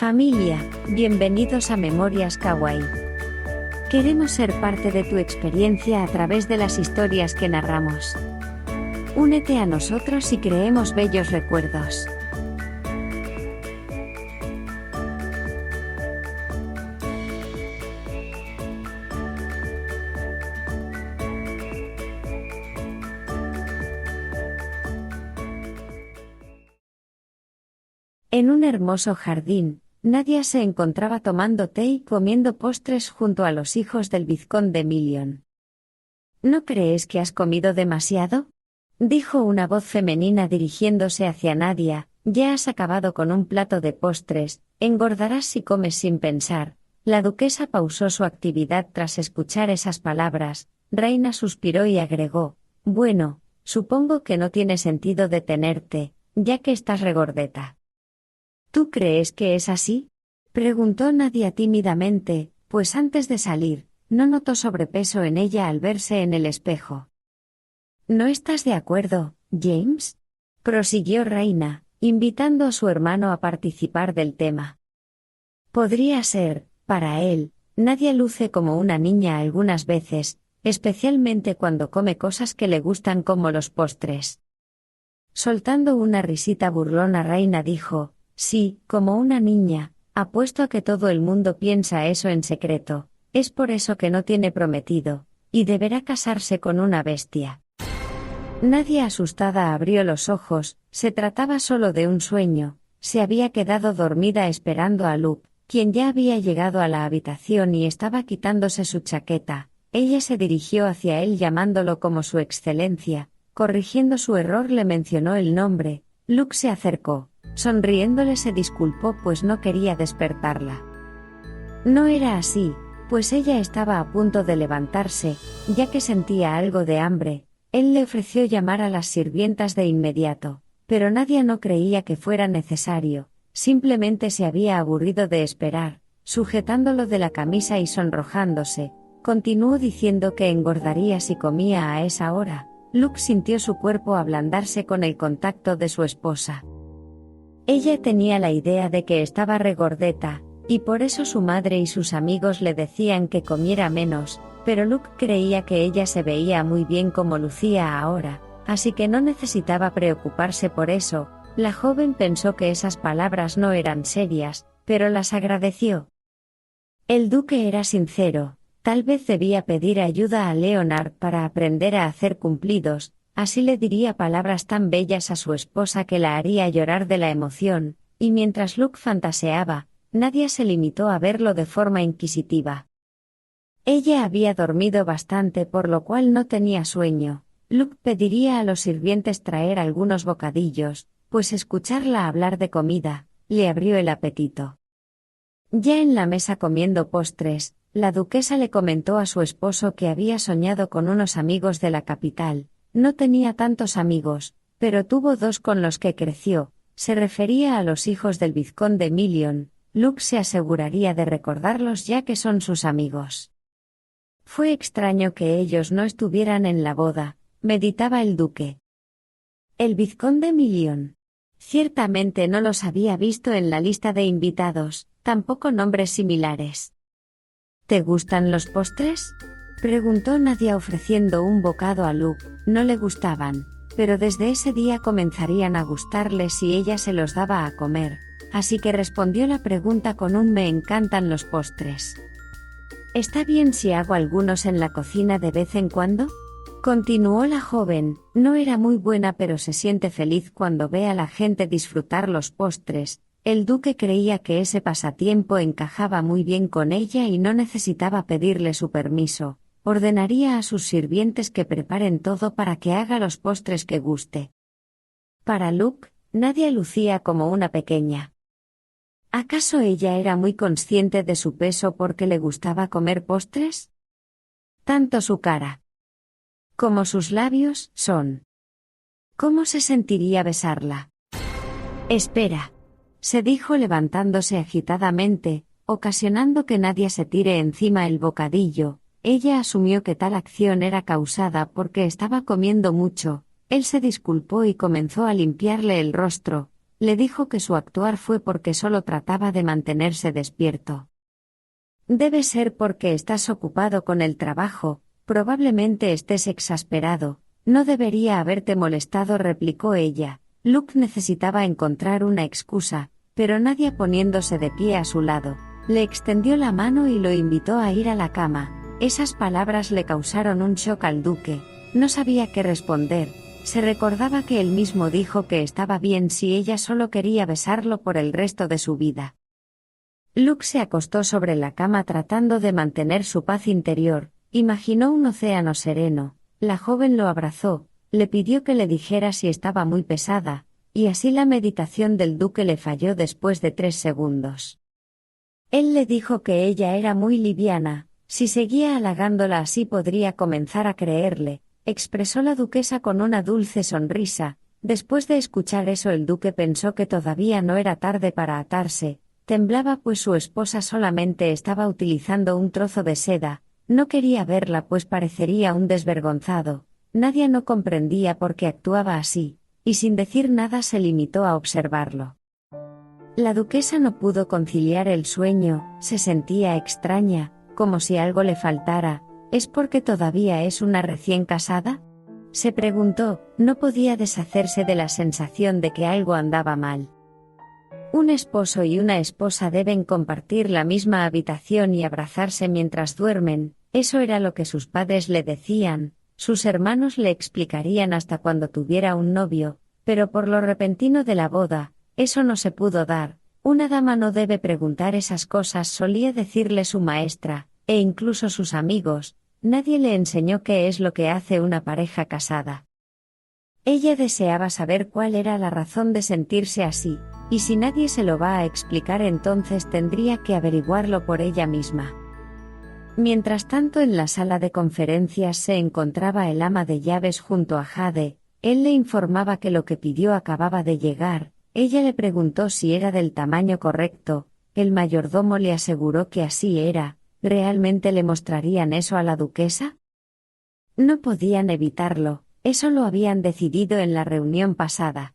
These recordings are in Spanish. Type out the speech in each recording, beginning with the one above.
Familia, bienvenidos a Memorias Kawaii. Queremos ser parte de tu experiencia a través de las historias que narramos. Únete a nosotros y creemos bellos recuerdos. En un hermoso jardín, Nadia se encontraba tomando té y comiendo postres junto a los hijos del vizconde Million. ¿No crees que has comido demasiado?, dijo una voz femenina dirigiéndose hacia Nadia. Ya has acabado con un plato de postres, engordarás si comes sin pensar. La duquesa pausó su actividad tras escuchar esas palabras. Reina suspiró y agregó: bueno, supongo que no tiene sentido detenerte, ya que estás regordeta. ¿Tú crees que es así?, preguntó Nadia tímidamente, pues antes de salir, no notó sobrepeso en ella al verse en el espejo. ¿No estás de acuerdo, James?, prosiguió Reina, invitando a su hermano a participar del tema. Podría ser, para él, Nadia luce como una niña algunas veces, especialmente cuando come cosas que le gustan como los postres. Soltando una risita burlona, Reina dijo: sí, como una niña, apuesto a que todo el mundo piensa eso en secreto, es por eso que no tiene prometido, y deberá casarse con una bestia. Nadia asustada abrió los ojos. Se trataba solo de un sueño. Se había quedado dormida esperando a Luke, quien ya había llegado a la habitación y estaba quitándose su chaqueta. Ella se dirigió hacia él llamándolo como su excelencia. Corrigiendo su error le mencionó el nombre. Luke se acercó. Sonriéndole se disculpó pues no quería despertarla. No era así, pues ella estaba a punto de levantarse, ya que sentía algo de hambre. Él le ofreció llamar a las sirvientas de inmediato, pero Nadia no creía que fuera necesario, simplemente se había aburrido de esperar. Sujetándolo de la camisa y sonrojándose, continuó diciendo que engordaría si comía a esa hora. Luke sintió su cuerpo ablandarse con el contacto de su esposa. Ella tenía la idea de que estaba regordeta, y por eso su madre y sus amigos le decían que comiera menos, pero Luke creía que ella se veía muy bien como lucía ahora, así que no necesitaba preocuparse por eso. La joven pensó que esas palabras no eran serias, pero las agradeció. El duque era sincero, tal vez debía pedir ayuda a Leonard para aprender a hacer cumplidos. Así le diría palabras tan bellas a su esposa que la haría llorar de la emoción, y mientras Luke fantaseaba, Nadia se limitó a verlo de forma inquisitiva. Ella había dormido bastante por lo cual no tenía sueño. Luke pediría a los sirvientes traer algunos bocadillos, pues escucharla hablar de comida, le abrió el apetito. Ya en la mesa comiendo postres, la duquesa le comentó a su esposo que había soñado con unos amigos de la capital. No tenía tantos amigos, pero tuvo dos con los que creció. Se refería a los hijos del vizconde Million. Luke se aseguraría de recordarlos ya que son sus amigos. Fue extraño que ellos no estuvieran en la boda, meditaba el duque. El vizconde Million. Ciertamente no los había visto en la lista de invitados, tampoco nombres similares. ¿Te gustan los postres?, preguntó Nadia ofreciendo un bocado a Luke. No le gustaban, pero desde ese día comenzarían a gustarle si ella se los daba a comer, así que respondió la pregunta con un me encantan los postres. ¿Está bien si hago algunos en la cocina de vez en cuando?, continuó la joven. No era muy buena pero se siente feliz cuando ve a la gente disfrutar los postres. El duque creía que ese pasatiempo encajaba muy bien con ella y no necesitaba pedirle su permiso. Ordenaría a sus sirvientes que preparen todo para que haga los postres que guste. Para Luke, Nadia lucía como una pequeña. ¿Acaso ella era muy consciente de su peso porque le gustaba comer postres? Tanto su cara como sus labios son. ¿Cómo se sentiría besarla? Espera, se dijo levantándose agitadamente, ocasionando que Nadia se tire encima el bocadillo. Ella asumió que tal acción era causada porque estaba comiendo mucho. Él se disculpó y comenzó a limpiarle el rostro. le dijo que su actuar fue porque solo trataba de mantenerse despierto. Debe ser porque estás ocupado con el trabajo, probablemente estés exasperado, no debería haberte molestado, replicó ella. Luke necesitaba encontrar una excusa, pero Nadia, poniéndose de pie a su lado, le extendió la mano y lo invitó a ir a la cama. Esas palabras le causaron un shock al duque, no sabía qué responder. Se recordaba que él mismo dijo que estaba bien si ella solo quería besarlo por el resto de su vida. Luke se acostó sobre la cama tratando de mantener su paz interior, imaginó un océano sereno, la joven lo abrazó, le pidió que le dijera si estaba muy pesada, y así la meditación del duque le falló después de 3 segundos. Él le dijo que ella era muy liviana, si seguía halagándola así podría comenzar a creerle, expresó la duquesa con una dulce sonrisa. Después de escuchar eso el duque pensó que todavía no era tarde para atarse, temblaba pues su esposa solamente estaba utilizando un trozo de seda, no quería verla pues parecería un desvergonzado, Nadia no comprendía por qué actuaba así, y sin decir nada se limitó a observarlo. La duquesa no pudo conciliar el sueño, se sentía extraña, como si algo le faltara. ¿Es porque todavía es una recién casada?, se preguntó, no podía deshacerse de la sensación de que algo andaba mal. Un esposo y una esposa deben compartir la misma habitación y abrazarse mientras duermen, eso era lo que sus padres le decían, sus hermanos le explicarían hasta cuando tuviera un novio, pero por lo repentino de la boda, eso no se pudo dar. Una dama no debe preguntar esas cosas, solía decirle su maestra, e incluso sus amigos. Nadie le enseñó qué es lo que hace una pareja casada. Ella deseaba saber cuál era la razón de sentirse así, y si nadie se lo va a explicar entonces tendría que averiguarlo por ella misma. Mientras tanto en la sala de conferencias se encontraba el ama de llaves junto a Jade, él le informaba que lo que pidió acababa de llegar, ella le preguntó si era del tamaño correcto, el mayordomo le aseguró que así era. ¿Realmente le mostrarían eso a la duquesa? No podían evitarlo, eso lo habían decidido en la reunión pasada.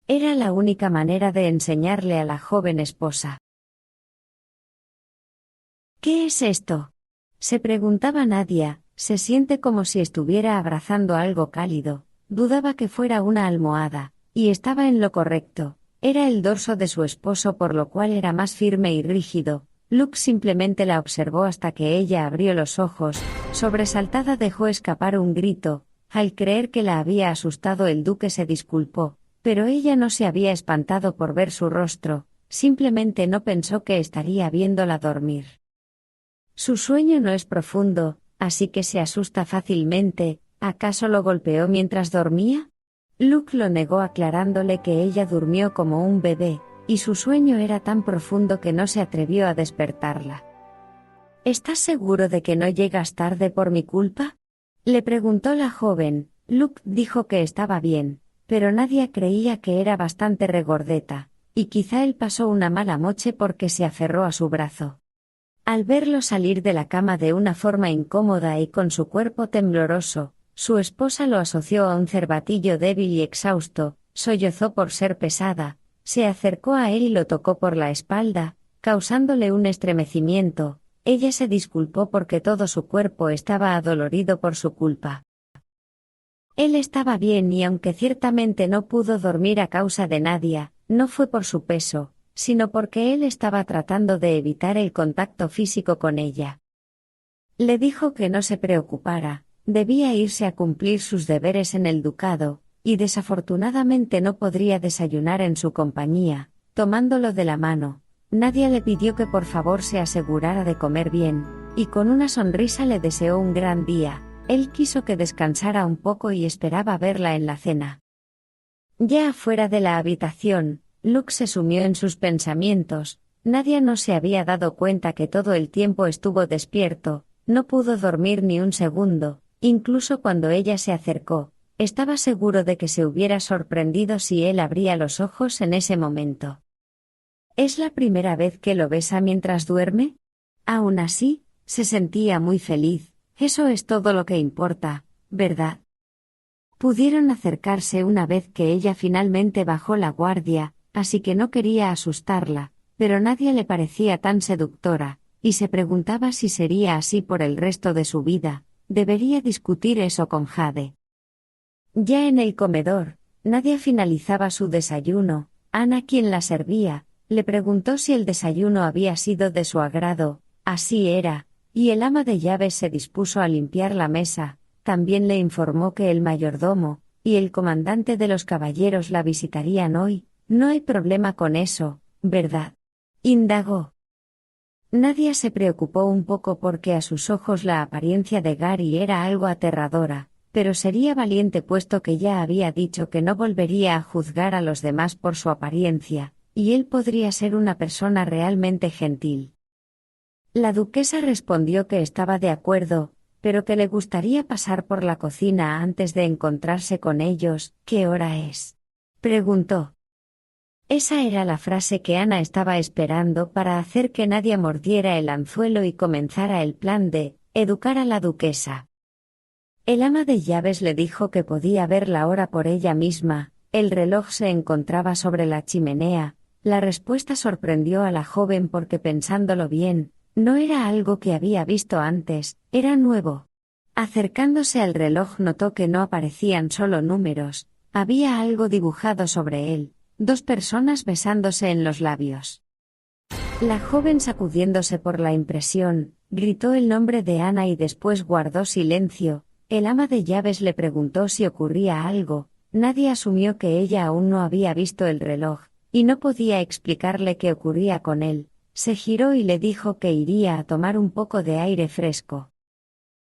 Era la única manera de enseñarle a la joven esposa. ¿Qué es esto?, se preguntaba Nadia, se siente como si estuviera abrazando algo cálido, dudaba que fuera una almohada, y estaba en lo correcto, era el dorso de su esposo por lo cual era más firme y rígido. Luke simplemente la observó hasta que ella abrió los ojos, sobresaltada dejó escapar un grito, al creer que la había asustado el duque se disculpó, pero ella no se había espantado por ver su rostro, simplemente no pensó que estaría viéndola dormir. Su sueño no es profundo, así que se asusta fácilmente, ¿acaso lo golpeó mientras dormía? Luke lo negó aclarándole que ella durmió como un bebé, y su sueño era tan profundo que no se atrevió a despertarla. ¿Estás seguro de que no llegas tarde por mi culpa?, le preguntó la joven. Luke dijo que estaba bien, pero Nadia creía que era bastante regordeta, y quizá él pasó una mala noche porque se aferró a su brazo. Al verlo salir de la cama de una forma incómoda y con su cuerpo tembloroso, su esposa lo asoció a un cervatillo débil y exhausto, sollozó por ser pesada. Se acercó a él y lo tocó por la espalda, causándole un estremecimiento. Ella se disculpó porque todo su cuerpo estaba adolorido por su culpa. Él estaba bien y aunque ciertamente no pudo dormir a causa de Nadia, no fue por su peso, sino porque él estaba tratando de evitar el contacto físico con ella. Le dijo que no se preocupara, debía irse a cumplir sus deberes en el ducado, y desafortunadamente no podría desayunar en su compañía. Tomándolo de la mano, Nadia le pidió que por favor se asegurara de comer bien, y con una sonrisa le deseó un gran día. Él quiso que descansara un poco y esperaba verla en la cena. Ya afuera de la habitación, Luke se sumió en sus pensamientos. Nadia no se había dado cuenta que todo el tiempo estuvo despierto, no pudo dormir ni un segundo, incluso cuando ella se acercó. Estaba seguro de que se hubiera sorprendido si él abría los ojos en ese momento. ¿Es la primera vez que lo besa mientras duerme? Aún así, se sentía muy feliz, eso es todo lo que importa, ¿verdad? Pudieron acercarse una vez que ella finalmente bajó la guardia, así que no quería asustarla, pero nadie le parecía tan seductora, y se preguntaba si sería así por el resto de su vida. Debería discutir eso con Jade. Ya en el comedor, Nadia finalizaba su desayuno. Ana, quien la servía, le preguntó si el desayuno había sido de su agrado. Así era, y el ama de llaves se dispuso a limpiar la mesa. También le informó que el mayordomo y el comandante de los caballeros la visitarían hoy. No hay problema con eso, ¿verdad?, indagó. Nadia se preocupó un poco porque a sus ojos la apariencia de Gary era algo aterradora, pero sería valiente puesto que ya había dicho que no volvería a juzgar a los demás por su apariencia, y él podría ser una persona realmente gentil. La duquesa respondió que estaba de acuerdo, pero que le gustaría pasar por la cocina antes de encontrarse con ellos. ¿Qué hora es?, preguntó. Esa era la frase que Ana estaba esperando para hacer que Nadia mordiera el anzuelo y comenzara el plan de educar a la duquesa. El ama de llaves le dijo que podía ver la hora por ella misma. El reloj se encontraba sobre la chimenea. La respuesta sorprendió a la joven porque, pensándolo bien, no era algo que había visto antes, era nuevo. Acercándose al reloj notó que no aparecían solo números, había algo dibujado sobre él. 2 personas besándose en los labios. La joven, sacudiéndose por la impresión, gritó el nombre de Ana y después guardó silencio. El ama de llaves le preguntó si ocurría algo. Nadie asumió que ella aún no había visto el reloj, y no podía explicarle qué ocurría con él. Se giró y le dijo que iría a tomar un poco de aire fresco.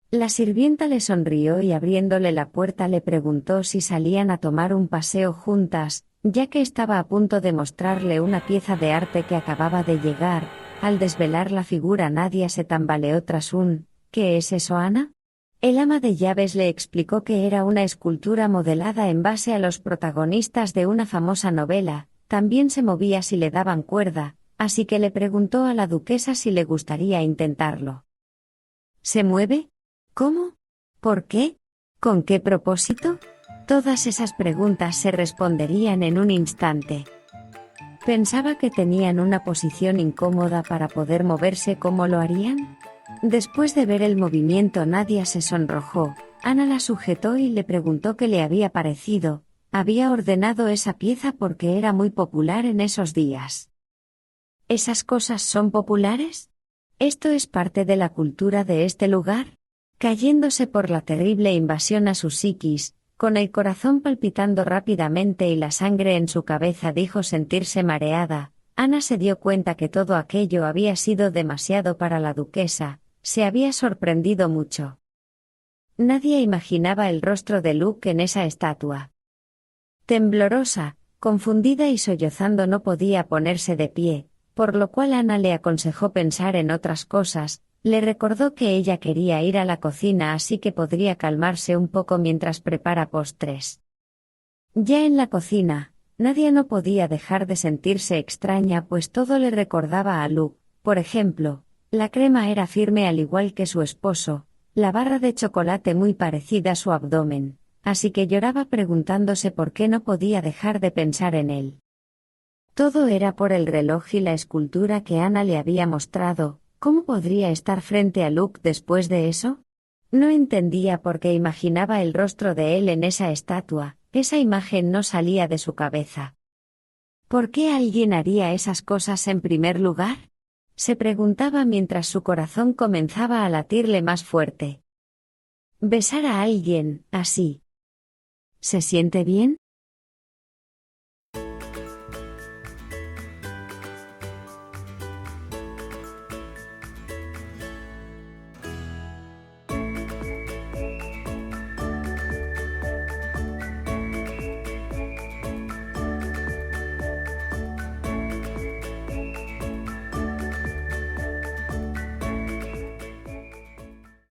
La sirvienta le sonrió y abriéndole la puerta le preguntó si salían a tomar un paseo juntas, ya que estaba a punto de mostrarle una pieza de arte que acababa de llegar. Al desvelar la figura, Nadia se tambaleó tras un «¿Qué es eso, Ana?». El ama de llaves le explicó que era una escultura modelada en base a los protagonistas de una famosa novela. También se movía si le daban cuerda, así que le preguntó a la duquesa si le gustaría intentarlo. ¿Se mueve? ¿Cómo? ¿Por qué? ¿Con qué propósito? Todas esas preguntas se responderían en un instante. Pensaba que tenían una posición incómoda para poder moverse. ¿Cómo lo harían? Después de ver el movimiento, Nadia se sonrojó. Ana la sujetó y le preguntó qué le había parecido. Había ordenado esa pieza porque era muy popular en esos días. ¿Esas cosas son populares? ¿Esto es parte de la cultura de este lugar? Cayéndose por la terrible invasión a su psiquis, con el corazón palpitando rápidamente y la sangre en su cabeza, dijo sentirse mareada. Ana se dio cuenta que todo aquello había sido demasiado para la duquesa, se había sorprendido mucho. Nadie imaginaba el rostro de Luke en esa estatua. Temblorosa, confundida y sollozando, no podía ponerse de pie, por lo cual Ana le aconsejó pensar en otras cosas. Le recordó que ella quería ir a la cocina, así que podría calmarse un poco mientras prepara postres. Ya en la cocina, Nadia no podía dejar de sentirse extraña, pues todo le recordaba a Luke. Por ejemplo, la crema era firme al igual que su esposo, la barra de chocolate muy parecida a su abdomen, así que lloraba preguntándose por qué no podía dejar de pensar en él. Todo era por el reloj y la escultura que Ana le había mostrado. ¿Cómo podría estar frente a Luke después de eso? No entendía por qué imaginaba el rostro de él en esa estatua. Esa imagen no salía de su cabeza. ¿Por qué alguien haría esas cosas en primer lugar?, se preguntaba mientras su corazón comenzaba a latirle más fuerte. Besar a alguien así. ¿Se siente bien?